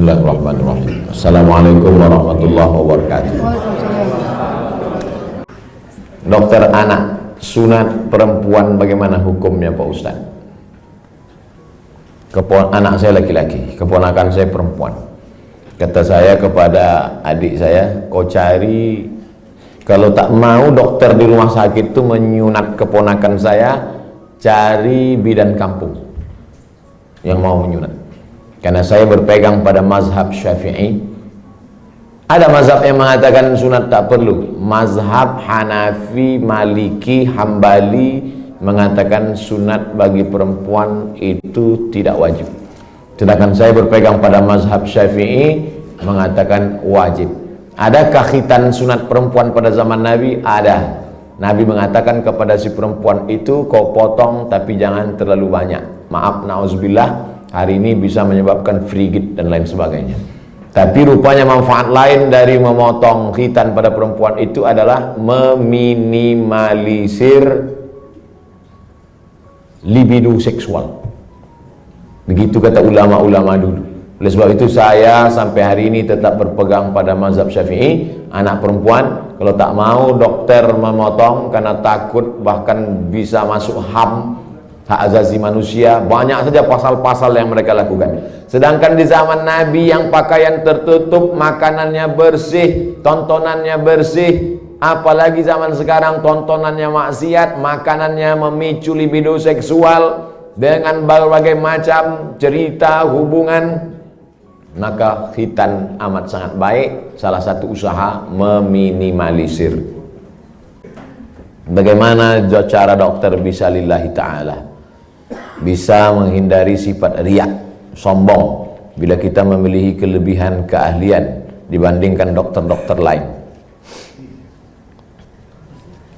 Bismillahirrahmanirrahim. Assalamualaikum warahmatullahi wabarakatuh. Dokter anak, sunat perempuan bagaimana hukumnya Pak Ustaz? Anak saya laki-laki, keponakan saya perempuan. Kata saya kepada adik saya, kau cari, kalau tak mau dokter di rumah sakit itu menyunat keponakan saya, cari bidan kampung yang mau menyunat. Karena saya berpegang pada mazhab Syafi'i. Ada mazhab yang mengatakan sunat tak perlu. Mazhab Hanafi, Maliki, Hambali mengatakan sunat bagi perempuan itu tidak wajib. Sedangkan saya berpegang pada mazhab Syafi'i mengatakan wajib. Adakah khitan sunat perempuan pada zaman Nabi? Ada. Nabi mengatakan kepada si perempuan itu, kau potong tapi jangan terlalu banyak. Maaf, na'udzubillah, hari ini bisa menyebabkan frigid dan lain sebagainya. Tapi rupanya manfaat lain dari memotong khitan pada perempuan itu adalah meminimalisir libido seksual. Begitu kata ulama-ulama dulu. Oleh sebab itu saya sampai hari ini tetap berpegang pada mazhab Syafi'i. Anak perempuan kalau tak mau dokter memotong karena takut bahkan bisa masuk HAM, hak asasi manusia, banyak saja pasal-pasal yang mereka lakukan. Sedangkan di zaman Nabi yang pakaian tertutup, makanannya bersih, tontonannya bersih, apalagi zaman sekarang tontonannya maksiat, makanannya memicu libido seksual dengan berbagai macam cerita hubungan, maka khitan amat sangat baik. Salah satu usaha meminimalisir. Bagaimana cara dokter bisa lillahi ta'ala, bisa menghindari sifat riak, sombong bila kita memiliki kelebihan keahlian dibandingkan dokter-dokter lain?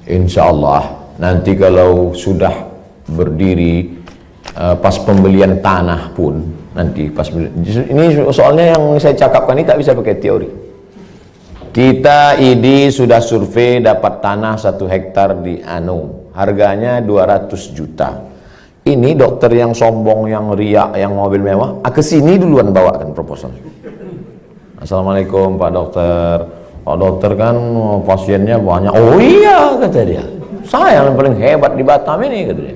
Insya Allah nanti kalau sudah berdiri pas pembelian tanah pun nanti pas ini soalnya yang saya cakapkan ini tak bisa pakai teori. Kita ID sudah survei dapat tanah 1 hektar di Anu, harganya 200 juta. Ini dokter yang sombong, yang riak, yang mobil mewah, ke sini duluan bawakan proposal. Assalamualaikum Pak Dokter. Pak Dokter kan pasiennya banyak. Oh iya kata dia, saya yang paling hebat di Batam ini kata dia.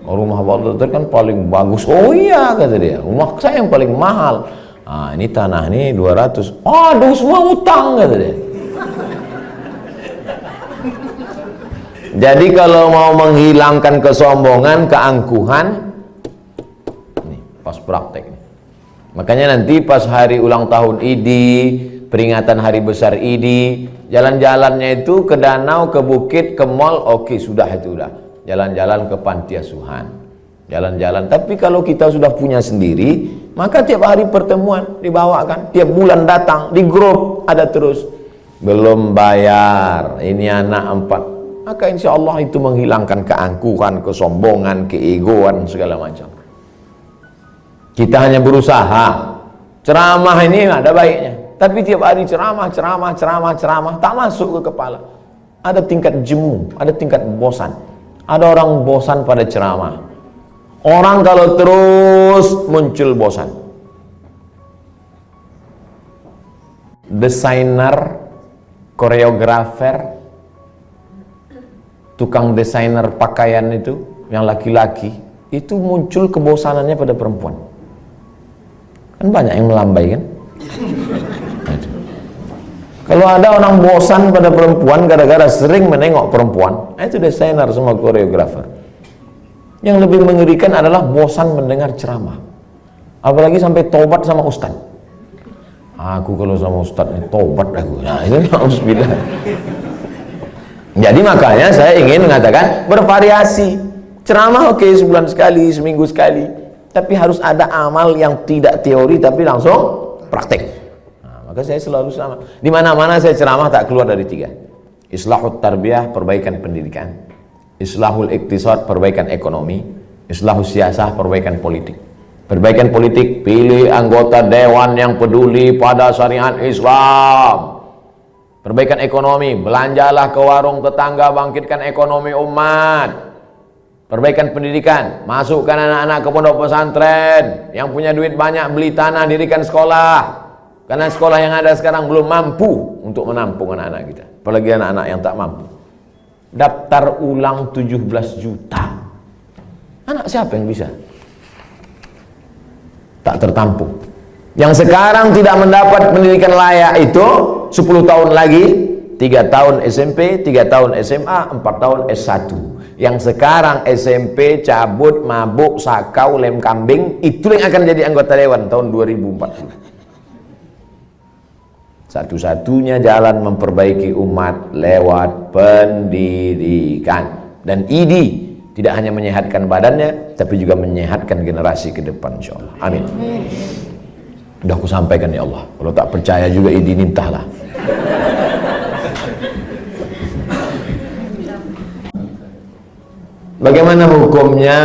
Rumah Pak Dokter kan paling bagus. Oh iya kata dia, rumah saya yang paling mahal. Nah, ini tanah ini 200. Aduh semua utang kata dia. Jadi kalau mau menghilangkan kesombongan, keangkuhan, nih pas praktek nih. Makanya nanti pas hari ulang tahun ID, peringatan hari besar ID, jalan-jalannya itu ke danau, ke bukit, ke mall, oke sudah itu udah. Jalan-jalan ke panti asuhan, jalan-jalan. Tapi kalau kita sudah punya sendiri, maka tiap hari pertemuan dibawakan, tiap bulan datang di grup ada terus. Belum bayar, ini anak 4. Maka insya Allah itu menghilangkan keangkuhan, kesombongan, keegoan, segala macam. Kita hanya berusaha. Ceramah ini ada baiknya, tapi tiap hari ceramah, tak masuk ke kepala. Ada tingkat jemu, ada tingkat bosan. Ada orang bosan pada ceramah. Orang kalau terus muncul bosan. Desainer, koreografer, tukang desainer pakaian itu yang laki-laki itu muncul kebosanannya pada perempuan. Kan banyak yang melambai kan? Kalau ada orang bosan pada perempuan gara-gara sering menengok perempuan, itu desainer sama koreografer. Yang lebih mengerikan adalah bosan mendengar ceramah, apalagi sampai tobat sama ustaz. Aku kalau sama ustaz ini tobat aku. Nah itu na'udzubillah. Jadi makanya saya ingin mengatakan bervariasi. Ceramah oke, sebulan sekali, seminggu sekali, tapi harus ada amal yang tidak teori tapi langsung praktek. Nah, maka saya selalu sama. Di mana-mana saya ceramah tak keluar dari 3. Islahut tarbiyah, perbaikan pendidikan. Islahul iktisad, perbaikan ekonomi. Islahul siasah, perbaikan politik. Perbaikan politik, pilih anggota dewan yang peduli pada syariat Islam. Perbaikan ekonomi, belanjalah ke warung tetangga, bangkitkan ekonomi umat. Perbaikan pendidikan, masukkan anak-anak ke pondok pesantren. Yang punya duit banyak beli tanah, dirikan sekolah. Karena sekolah yang ada sekarang belum mampu untuk menampung anak-anak kita. Apalagi anak-anak yang tak mampu. Daftar ulang 17 juta. Anak siapa yang bisa? Tak tertampung. Yang sekarang tidak mendapat pendidikan layak itu 10 tahun lagi, 3 tahun SMP, 3 tahun SMA, 4 tahun S1. Yang sekarang SMP cabut, mabuk, sakau, lem kambing, itu yang akan jadi anggota dewan tahun 2040. Satu-satunya jalan memperbaiki umat lewat pendidikan. Dan ID tidak hanya menyehatkan badannya, tapi juga menyehatkan generasi ke depan, insyaallah. Amin. Udah aku sampaikan ya Allah. Kalau tak percaya juga ID nintahlah. Bagaimana hukumnya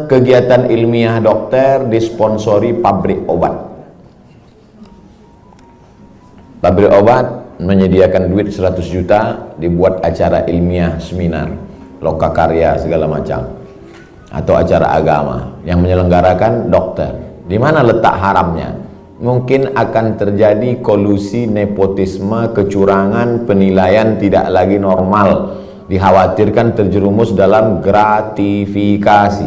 kegiatan ilmiah dokter disponsori pabrik obat? Pabrik obat menyediakan duit 100 juta, dibuat acara ilmiah, seminar, lokakarya segala macam, atau acara agama yang menyelenggarakan dokter. Di mana letak haramnya? Mungkin akan terjadi kolusi, nepotisme, kecurangan, penilaian tidak lagi normal. Dikhawatirkan terjerumus dalam gratifikasi.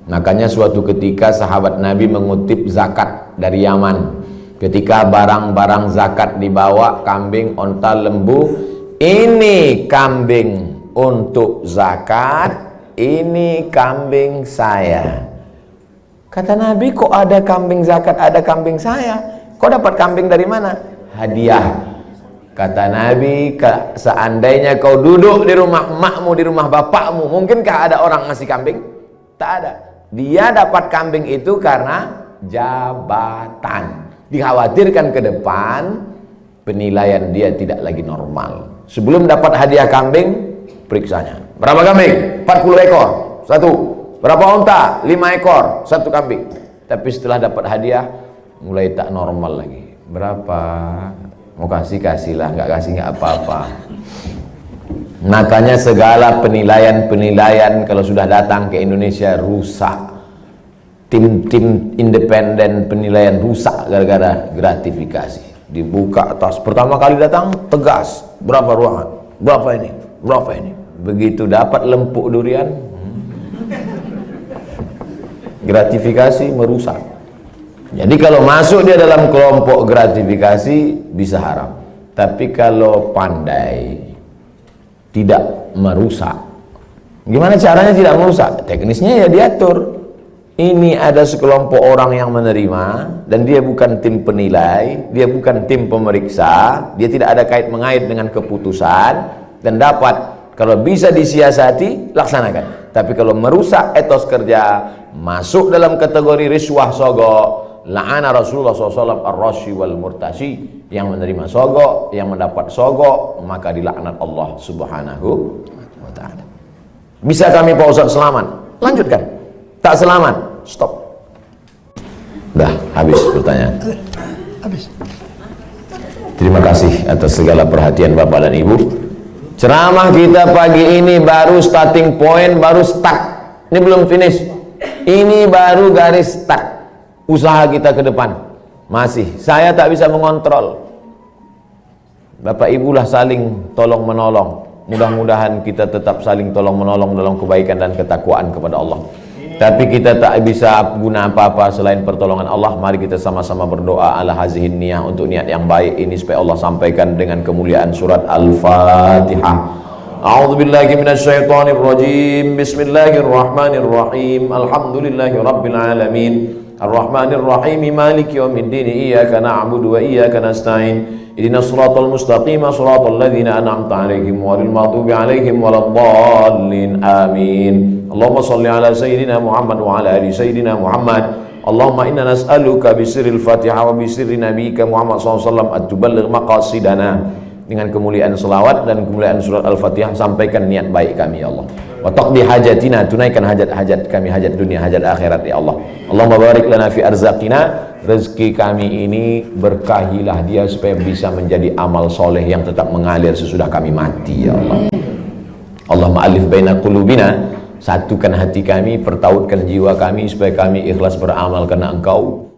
Makanya suatu ketika sahabat Nabi mengutip zakat dari Yaman. Ketika barang-barang zakat dibawa, kambing, onta, lembu, ini kambing untuk zakat, ini kambing saya. Kata Nabi, kok ada kambing zakat, ada kambing saya? Kok dapat kambing dari mana? Hadiah. Kata Nabi, seandainya kau duduk di rumah emakmu, di rumah bapakmu, mungkinkah ada orang ngasih kambing? Tak ada. Dia dapat kambing itu karena jabatan. Dikhawatirkan ke depan penilaian dia tidak lagi normal. Sebelum dapat hadiah kambing, periksanya. Berapa kambing? 40 ekor, satu. Berapa unta? 5 ekor, satu kambing. Tapi setelah dapat hadiah, mulai tak normal lagi. Berapa? Mau kasih, kasihlah. Nggak kasih, nggak apa-apa. Makanya segala penilaian-penilaian kalau sudah datang ke Indonesia rusak. Tim-tim independen penilaian rusak gara-gara gratifikasi. Dibuka atas, pertama kali datang tegas, berapa ruangan, berapa ini, berapa ini. Begitu dapat lempuk durian, gratifikasi merusak. Jadi kalau masuk dia dalam kelompok gratifikasi bisa haram. Tapi kalau pandai tidak merusak, gimana caranya tidak merusak? Teknisnya ya diatur. Ini ada sekelompok orang yang menerima, dan dia bukan tim penilai, dia bukan tim pemeriksa, dia tidak ada kait-mengait dengan keputusan, dan dapat, kalau bisa disiasati, laksanakan. Tapi kalau merusak etos kerja, masuk dalam kategori riswah sogok, la'ana Rasulullah SAW ar-rashi wal murtashi, yang menerima sogok, yang mendapat sogok, maka dilaknat Allah Subhanahu wa ta'ala. Bisa kami Pak Ustaz selamat? Lanjutkan. Tak selamat, stop. Dah, habis pertanyaan. Habis. Terima kasih atas segala perhatian Bapak dan Ibu. Ceramah kita pagi ini baru starting point, baru start. Ini belum finish. Ini baru garis start. Usaha kita ke depan. Masih, saya tak bisa mengontrol. Bapak Ibu lah saling tolong menolong. Mudah-mudahan kita tetap saling tolong menolong dalam kebaikan dan ketakwaan kepada Allah. Tapi kita tak bisa guna apa-apa selain pertolongan Allah. Mari kita sama-sama berdoa ala hazihin niyah, untuk niat yang baik ini supaya Allah sampaikan dengan kemuliaan surat Al-Fatihah. A'udzubillahi minasyaitonir rajim. Bismillahirrahmanirrahim. Alhamdulillahi rabbil alamin. Ar-Rahmanir Rahim. Maliki yaumiddin. Iyyaka na'budu wa iyyaka nasta'in. Ihdinas siratal mustaqim, siratal ladzina an'amta 'alaihim ghairil maghdubi 'alaihim waladdallin. Amin. Allahumma shalli ala sayyidina Muhammad wa ala ali sayyidina Muhammad. Allahumma inna nas'aluka bi sirril Fatihah wa bi sirri nabiyyika Muhammad sallallahu alaihi wasallam at-tuballigh maqasidana. Dengan kemuliaan selawat dan kemuliaan surat Al-Fatihah, sampaikan niat baik kami ya Allah. Wa taqdi hajatina, tunaikan hajat-hajat kami, hajat dunia, hajat akhirat ya Allah. Allahumma barik lana fi arzaqina, rezeki kami ini berkahilah dia supaya bisa menjadi amal soleh yang tetap mengalir sesudah kami mati ya Allah. Allahumma alif baina qulubina, satukan hati kami, pertautkan jiwa kami supaya kami ikhlas beramal karena Engkau.